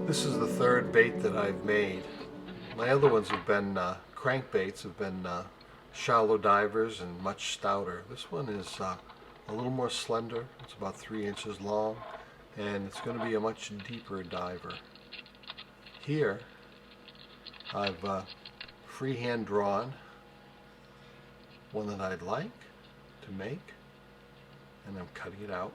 This is the third bait that I've made. My other ones have been crankbaits, have been shallow divers and much stouter. This one is a little more slender. It's about 3 inches long, and it's going to be a much deeper diver. Here, I've freehand drawn one that I'd like to make, and I'm cutting it out.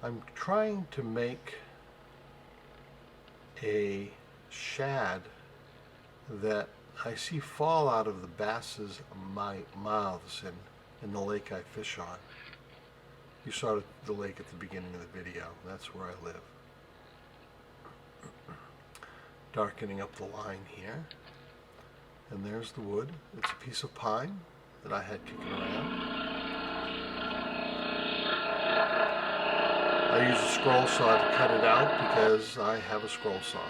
I'm trying to make a shad that I see fall out of the bass's mouths in the lake I fish on. You saw the lake at the beginning of the video. That's where I live. Darkening up the line here. And there's the wood. It's a piece of pine that I had kicking around. I use a scroll saw to cut it out because I have a scroll saw.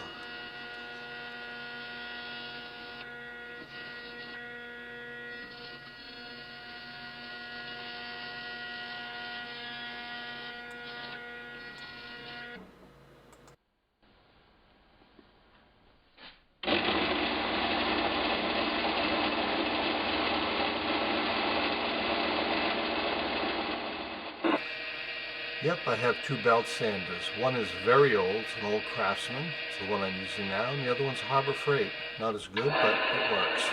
Yep, I have two belt sanders. One is very old, it's an old Craftsman, it's the one I'm using now, and the other one's Harbor Freight. Not as good, but it works.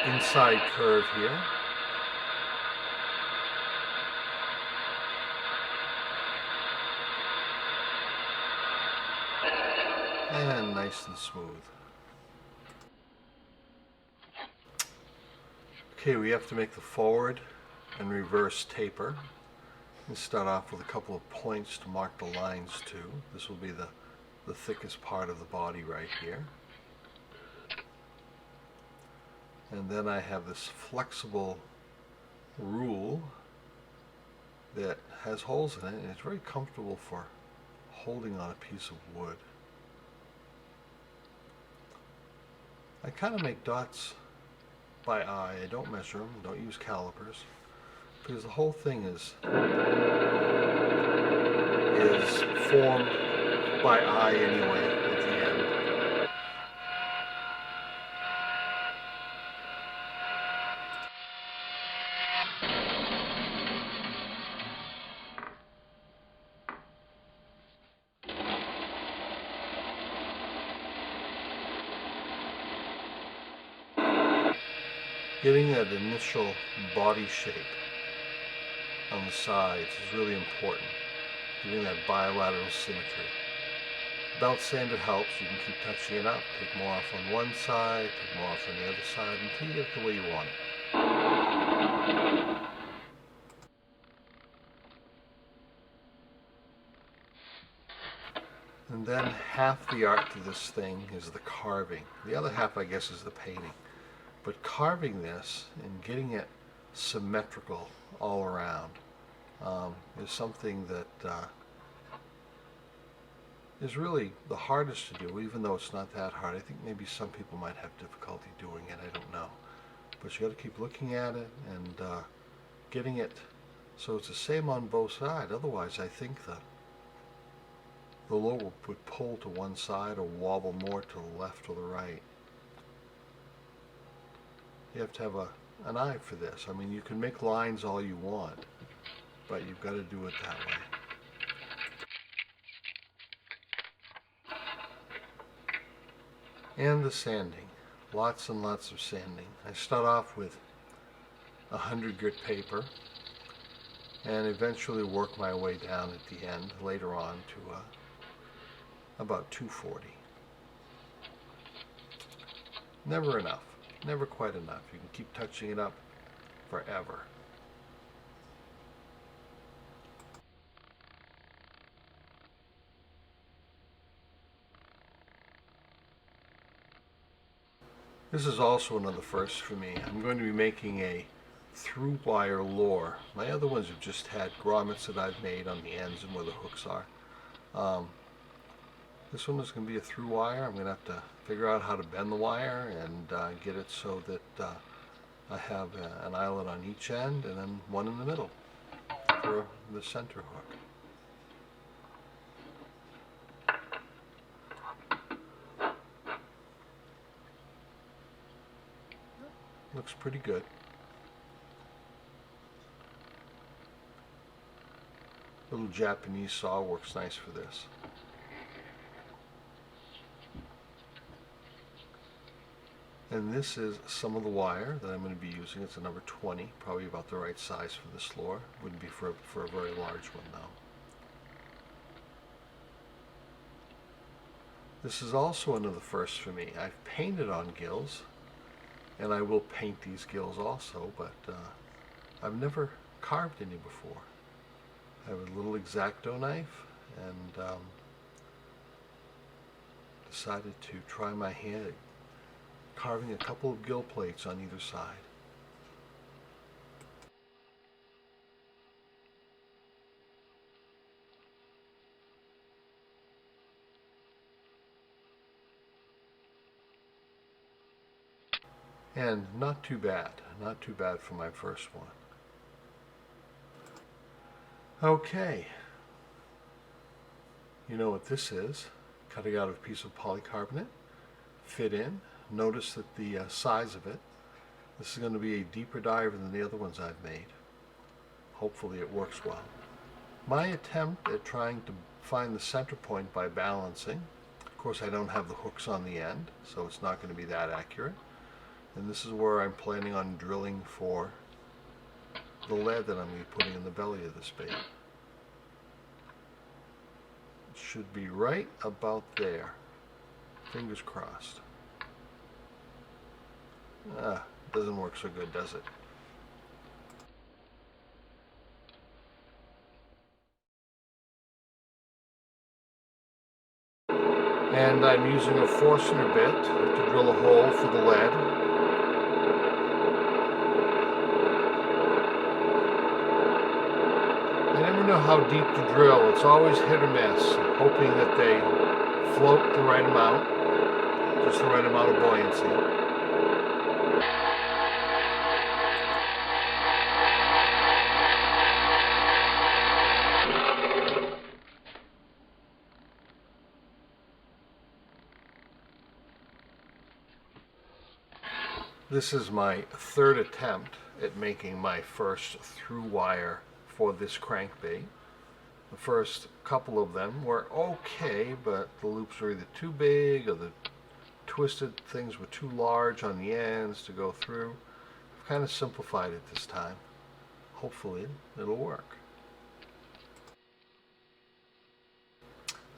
Inside curve here. And nice and smooth. Okay, we have to make the forward and reverse taper. And start off with a couple of points to mark the lines to. This will be the thickest part of the body right here. And then I have this flexible rule that has holes in it, and it's very comfortable for holding on a piece of wood. I kind of make dots by eye. I don't measure them, don't use calipers, because the whole thing is formed by eye anyway at the end. Getting that initial body shape on the sides is really important. Getting that bilateral symmetry. Belt sander helps. You can keep touching it up. Take more off on one side, take more off on the other side until you get it the way you want it. And then half the art to this thing is the carving. The other half, I guess, is the painting. But carving this and getting it symmetrical all around is something that is really the hardest to do, even though it's not that hard. I think maybe some people might have difficulty doing it, I don't know. But you got to keep looking at it and getting it so it's the same on both sides. Otherwise, I think the lure would pull to one side or wobble more to the left or the right. You have to have an eye for this. I mean, you can make lines all you want, but you've got to do it that way. And the sanding. Lots and lots of sanding. I start off with 100 grit paper and eventually work my way down at the end later on to about 240. Never enough. Never quite enough. You can keep touching it up forever. This is also another first for me. I'm going to be making a through wire lure. My other ones have just had grommets that I've made on the ends and where the hooks are. This one is going to be a through wire. I'm going to have to figure out how to bend the wire and get it so that I have an eyelet on each end and then one in the middle for the center hook. Looks pretty good. Little Japanese saw works nice for this. And this is some of the wire that I'm going to be using. It's a number 20, probably about the right size for this lure. Wouldn't be for a very large one though. This is also another first for me. I've painted on gills, and I will paint these gills also, but I've never carved any before. I have a little X-Acto knife and decided to try my hand at carving a couple of gill plates on either side. And not too bad for my first one. Okay, you know what this is. Cutting out a piece of polycarbonate, fit in. Notice that the size of it, this is going to be a deeper diver than the other ones I've made. Hopefully it works well. My attempt at trying to find the center point by balancing, of course I don't have the hooks on the end, so it's not going to be that accurate. And this is where I'm planning on drilling for the lead that I'm going to be putting in the belly of this bait. It should be right about there. Fingers crossed. Doesn't work so good, does it? And I'm using a Forstner bit to drill a hole for the lead. I never know how deep to drill. It's always hit or miss, hoping that they float the right amount, just the right amount of buoyancy. This is my third attempt at making my first through wire for this crankbait. The first couple of them were okay, but the loops were either too big or the twisted things were too large on the ends to go through. I've kind of simplified it this time. Hopefully it'll work.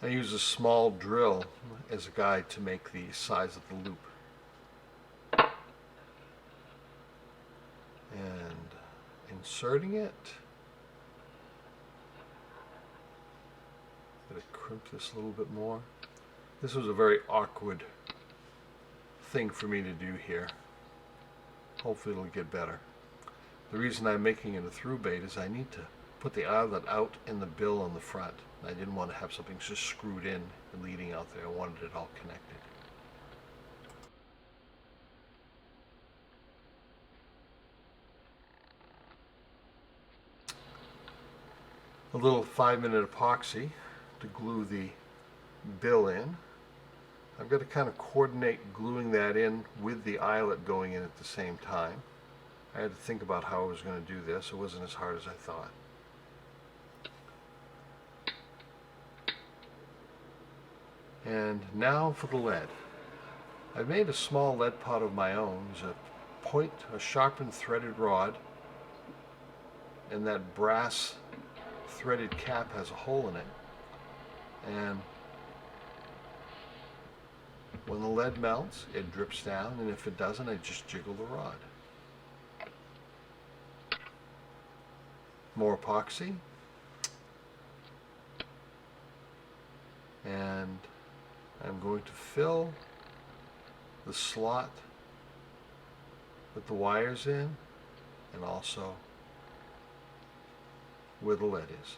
I use a small drill as a guide to make the size of the loop. And inserting it, gotta crimp this a little bit more. This was a very awkward thing for me to do here. Hopefully it'll get better. The reason I'm making it a through bait is I need to put the eyelet out in the bill on the front. I didn't want to have something just screwed in and leading out there. I wanted it all connected. A little 5-minute epoxy to glue the bill in. I've got to kind of coordinate gluing that in with the eyelet going in at the same time. I had to think about how I was going to do this. It wasn't as hard as I thought. And now for the lead. I've made a small lead pot of my own. There's a sharpened threaded rod, and that brass threaded cap has a hole in it. And when the lead melts, it drips down, and if it doesn't, I just jiggle the rod. More epoxy. And I'm going to fill the slot with the wires in, and also where the lead is.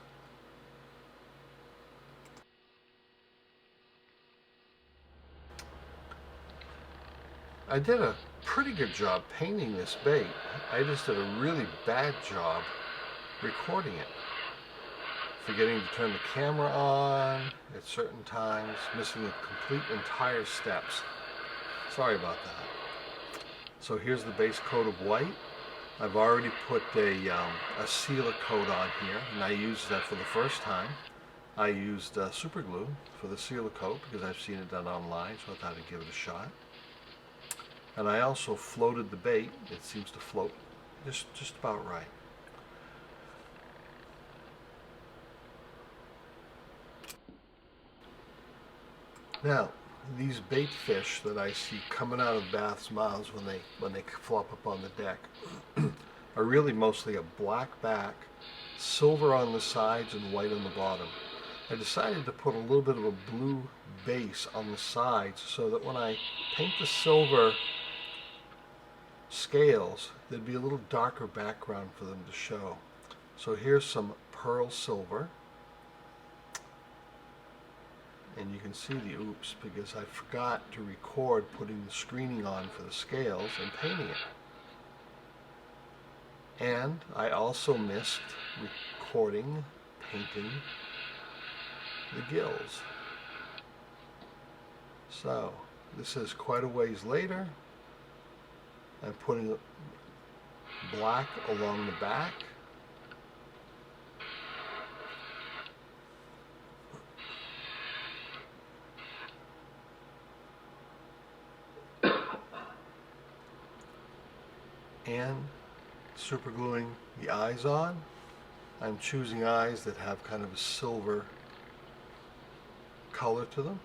I did a pretty good job painting this bait. I just did a really bad job recording it. Forgetting to turn the camera on at certain times, missing the complete entire steps. Sorry about that. So here's the base coat of white. I've already put a sealer coat on here, and I used that for the first time. I used super glue for the sealer coat because I've seen it done online, so I thought I'd give it a shot. And I also floated the bait. It seems to float just about right. Now, these bait fish that I see coming out of baths' mouths when they flop up on the deck are really mostly a black back, silver on the sides, and white on the bottom. I decided to put a little bit of a blue base on the sides so that when I paint the silver scales, there'd be a little darker background for them to show. So here's some pearl silver. And you can see the oops because I forgot to record putting the screening on for the scales and painting it. And I also missed recording, painting the gills. So this is quite a ways later. I'm putting black along the back. And super gluing the eyes on. I'm choosing eyes that have kind of a silver color to them.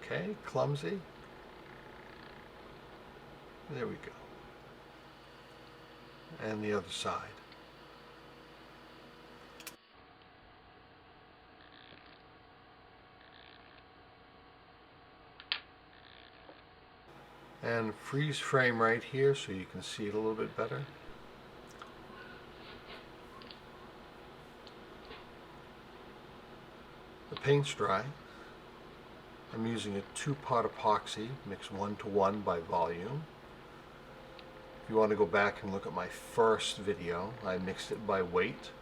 Okay, clumsy. There we go. And the other side. And freeze frame right here so you can see it a little bit better. The paint's dry. I'm using a 2-pot epoxy, mixed 1:1 by volume. If you want to go back and look at my first video, I mixed it by weight.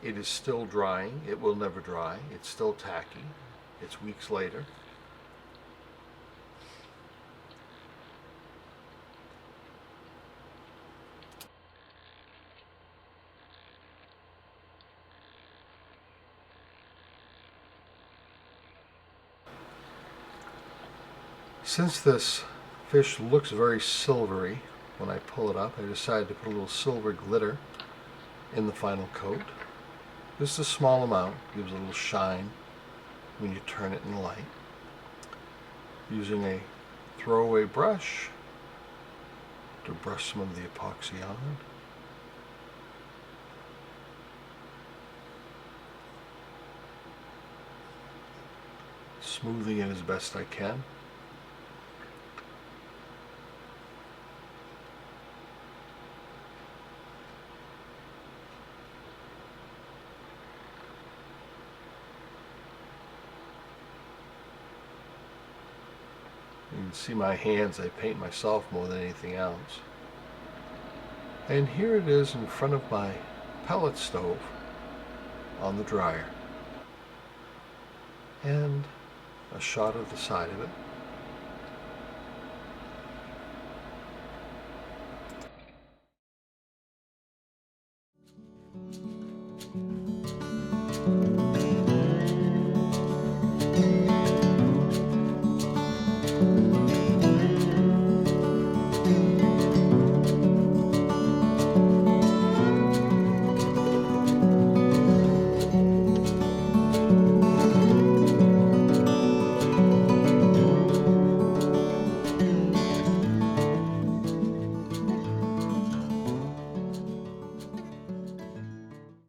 It is still drying. It will never dry. It's still tacky. It's weeks later. Since this fish looks very silvery when I pull it up, I decided to put a little silver glitter in the final coat. Just a small amount, gives a little shine when you turn it in the light. Using a throwaway brush to brush some of the epoxy on. Smoothing it as best I can. You can see my hands, I paint myself more than anything else. And here it is in front of my pellet stove on the dryer. And a shot of the side of it.